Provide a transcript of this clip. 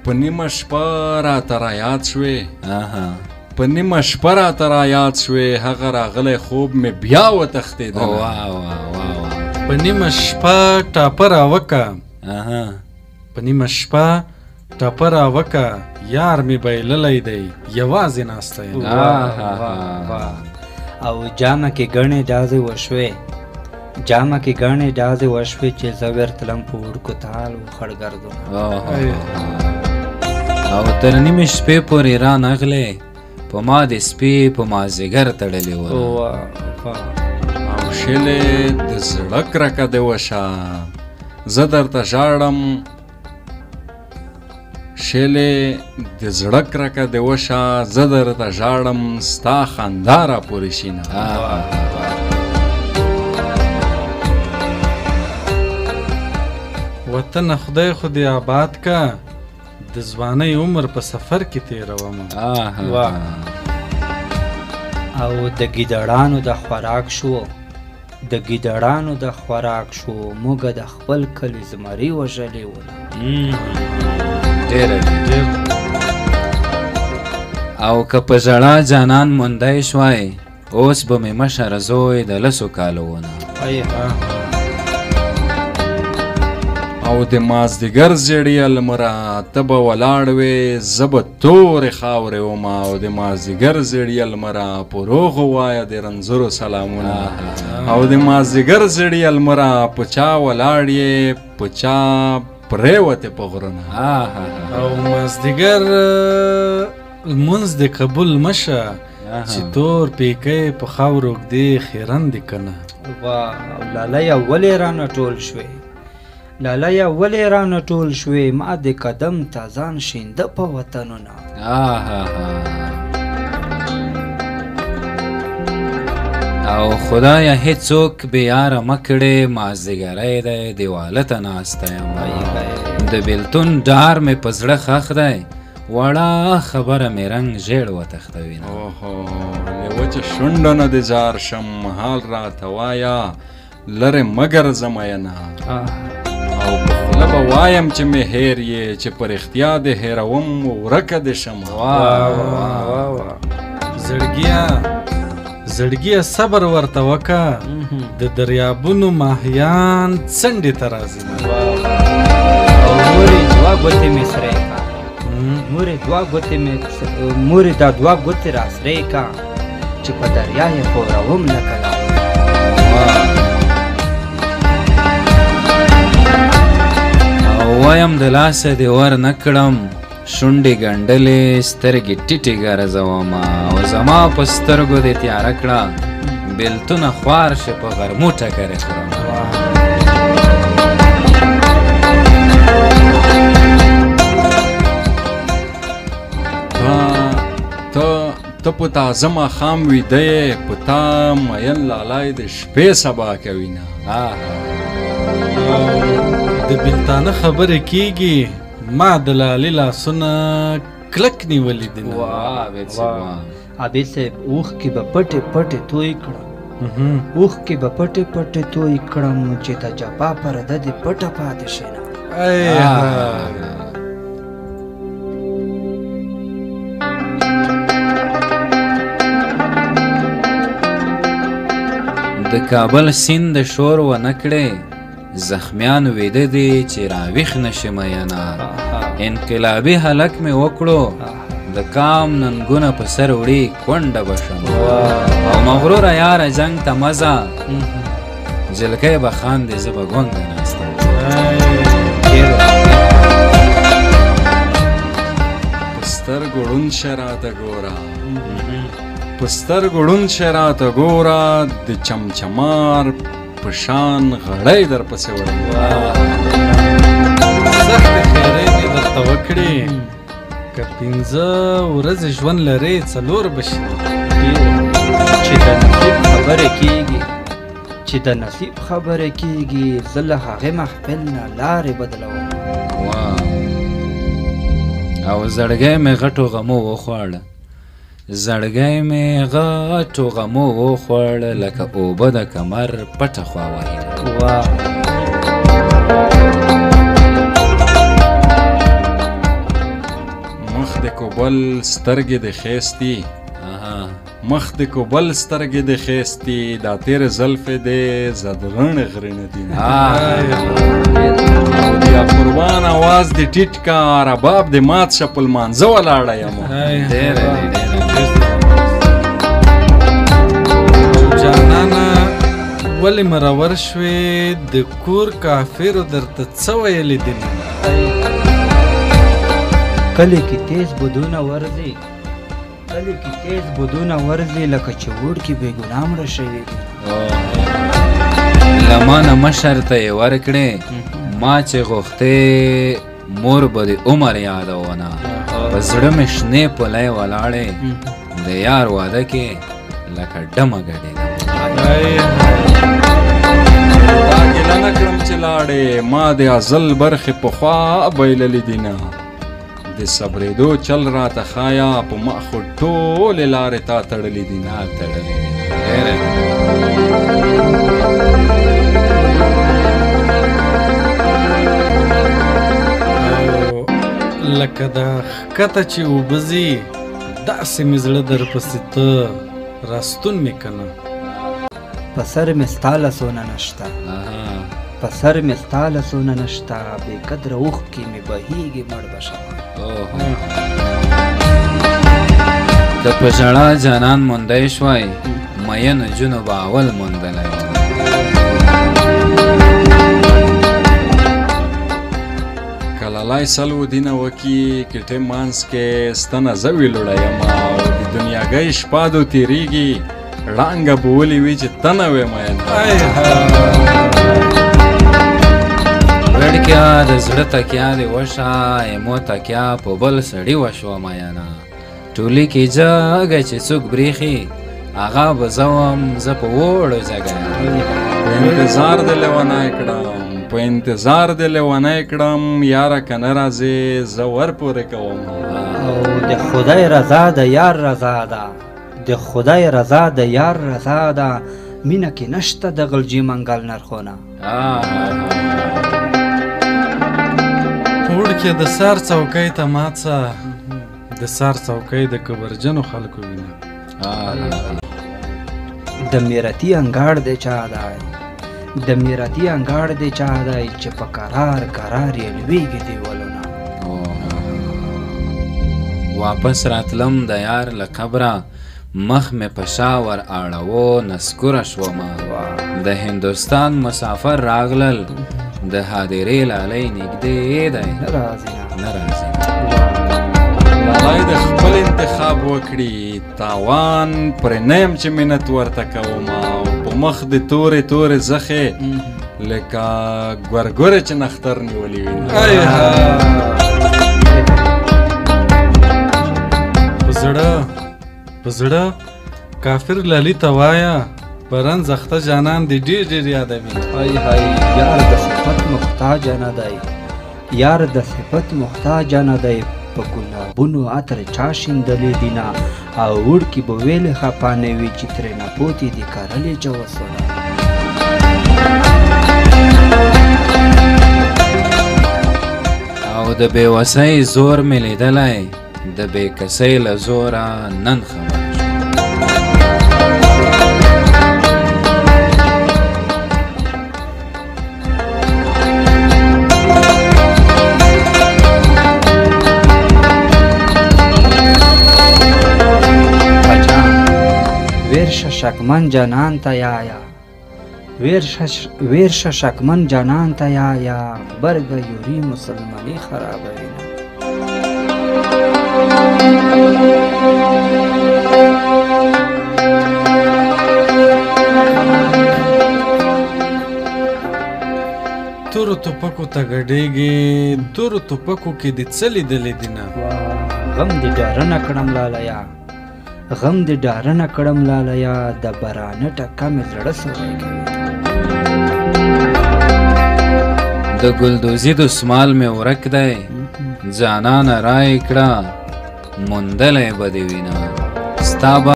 په نیمه شپه راته رایاد شوې په نیمه شپه راته رایاد شوې هغه راغلی خوب مې بیا وتښتېدله په نیمه شپه ټاپه راوکه په نیمه شپه ټاپه راوکه یار مې بایللی دی یوازې ناسته یم او جامه کې ګڼې ډازې وشوې جامه کې ګڼې ډازې وشوې چې زه ورتلم په وړکو تال و خړګردونه او تر نیمې شپې پورې را نغلې په ما د سپې په مازدیګر تړلې وه او شلې د زړه کرکه دې وشه زه درته ژاړم شلې د زړه کرکه دې وشه زه درته ژاړم ستا خندا را پورې شي نه وطنه خدای خو دې آباد که د ځوانۍ عمر په سفر کې تېروم او د ګیدړانو د خوراک شو د ګیدړانو د خوراک شو موږ د خپل کلي زمري وژلې وله او که په ژړا جانان موندی شوی اوس به مې مشر زوی د لسو کالو ونه او د مازدیګر زیړې المره ته به ولاړ وې زه به تورې خاورې ومه او د مازدیګر زیړې المره په روغو وایه د رنځورو سلامونه او د مازدیګر زیړې المره په چا ولاړ یې په چا پرېوتې په غرونه او مازدیګر لمونځ د قبول مشه چې تور پیکی په خاورو ږدې خیرن دې که نه لالیه ولې رانه ټول شوې لالیه ولې رانه ټول شوې ما د قدم تازان شینده په وطنونه او خدایه هیڅوک بې یاره مه کړې مازدیګری دی دیواله ته ناسته یم د بېلتون ډار مې په زړه ښخ دی وړه خبره مې رنګ ژیړ وتښتوینه له وچه شونډه نه دې زار شم حال راته وایه لرې مه ګرځه مینه او په خوله به وایم چې مې هیر یې چې په رښتیا دې هیروم ورکه دې شم زړګیه صبر ورته وکه د دریابونو ماهیان څنډې ته راځي او مورې دوه ګوتې مې سرې که مورې دا دوه ګوتې را سرې که چې په دریا یې خوروم لکه وایم د لاسه دې ور نه کړم شونډې ګنډلې سترګې ټیټې ګرځومه او زما په سترګو دې تیاره کړه بېلتونه خوار شي په غرمو ټکرې خورم ته په تازه ماښام ویده یې په تا مین لالی د شپې سبا کوي نه د بېلتانه خبرې کېږي ما د لالي لاسونه کلک نیولي دي عابد صاحب اوښکې به پټې پټې توی کړم اوښکې به پټې پټې توی کړم چې د جفا پرده دې پټه پاتې شي نه د کابل سیند د شور ونه کړې زخمیان ویده دي چې راویښ نشي مینه انقلابي هلک مې وکړو د کام ننګونه په سر وړي کونډه به شم او مغروره یاره جنګ ته مزه جلکۍ به خاندې زه به ګونګه ناسته په سترګو ړوند شه راته ګوره په سترګو ړوند شه راته ګوره د چمچمار په شان غړی در پسې وړم سختې خیرې دې درته وکړې که 5 ورځې ژوند لرې 4 به شي چې د نصیب خبرې کېږي چې د نصیب خبرې کېږي زه له هغې محفل نه لارې بدلوم او زړګی مې غټو غمو وخواړه زړګی مې غټو غمو وخوړ لکه اوبه د کمر پټه خوا وهیله کوبل سترګې د خیستی مخ د کوبل سترګې د خیستی دا تیر زلفې د زدرن غرنه دي او د قربان आवाज د ټیټ کا رباب د مات شپل مانزه ولاړه یم جانانا ولې مرور شوې د کور کافرو درته څه ویلې دي کلی کې تیز بدونه ورځي کلی کې تیز بدونه ورځي لکه چې وړکي بې ګناه مړه شوي دي له مانه مشر ته یې ورکړې ما چې غوښتې مور به د عمر یادونه په زړه مې شنې پلی ولاړې د یار واده کې لکه ډمه ګډېږم دا ګیله نه کړم چې لاړې ما د ازل برخې پخوا بایللې دي نه د صبرېدو چل راته ښایه په ما خو ټولې لارې تا تړلې دي نه تړلې دي لکه د ښکته چې اوبه ځي داسې مې زړه درپسې ته راستون مې که نه په سر مې ستا لاسونه نشته په سر مې ستا لاسونه نشته بې قدره اوښکې مې بهیږي مړ به شمه د په ژړا جانان موندی شوی مینو جنو به اول موندلی کلالای سلو دینه وکي کټې مانس کې ستنه زه ویلوړه یم او د دنیاګۍ شپه دو تېرېږي ړانګه به ولې وي چې تنه وې مین وړکیا د زړه تکیا دې وشه ایمو تکیا په بل سړي وشوه مینه ټولي کې جګه چې څوک بریښي هغه به زه وم زه په وړو ځګه په انتظار دې لیونی کړم په انتظار دې لیونی کړم یاره که نه راځې زه ورپورې کوم او د خدای رضا د یار رضا ده د خدای رضا د یار رضا ده مینه کې نشته د غلجي منګل نرخونه وړکې د سار څوکۍ ته ماڅه د سار څوکۍ د کبرجنو خلکو وینه د میرتي انګاړ د چا دی د میرتي انګاړ د چا دی چې په قرار قرار یې لویږي دیوالونه واپس راتلم د یار له قبره مخ مې په شا ور اړوو نسکوره شومه د هندوستان مسافر راغلل د هادرې لالی نږدې دی نه راځي نه راځي لالای د خپل انتخاب وکړي تاوان پرې نه یم چې منت ورته کوم او په مخ د تورې تورې زخې لکه ګورګورې چې نختر نیولي وي په زړه کافر لالي ته وایه پرن زخته جانان دی ډېر ډېر یادوي یار د صفت محتاج نه دی یار د صفت محتاج نه دی په ګلابونو عطر چا شیندلې دي نه او وړکي به ویلې خفه نه وي چې ترېنه پوتې دي کرلې جوسونه او د بېوسۍ زور مې لیدلی د بېکسۍ له زوره نن خبر ویرشه شکمن جانان ته یایا ویرشه شکمن جانان ته یایا برګه یوري مسلماني خرابوي تورو توپکو ته ګډېږي تورو توپکو کې دې څه لیدلې دي نه غم دې ډاره نه کړم لالیا غم دې ډاره نه کړم لالیا د برانه ټکه مې زړه سوری کوي د ګلدوزي دسمال مې ورک دی جانانه رای کړه موندلی به دې وینه ستا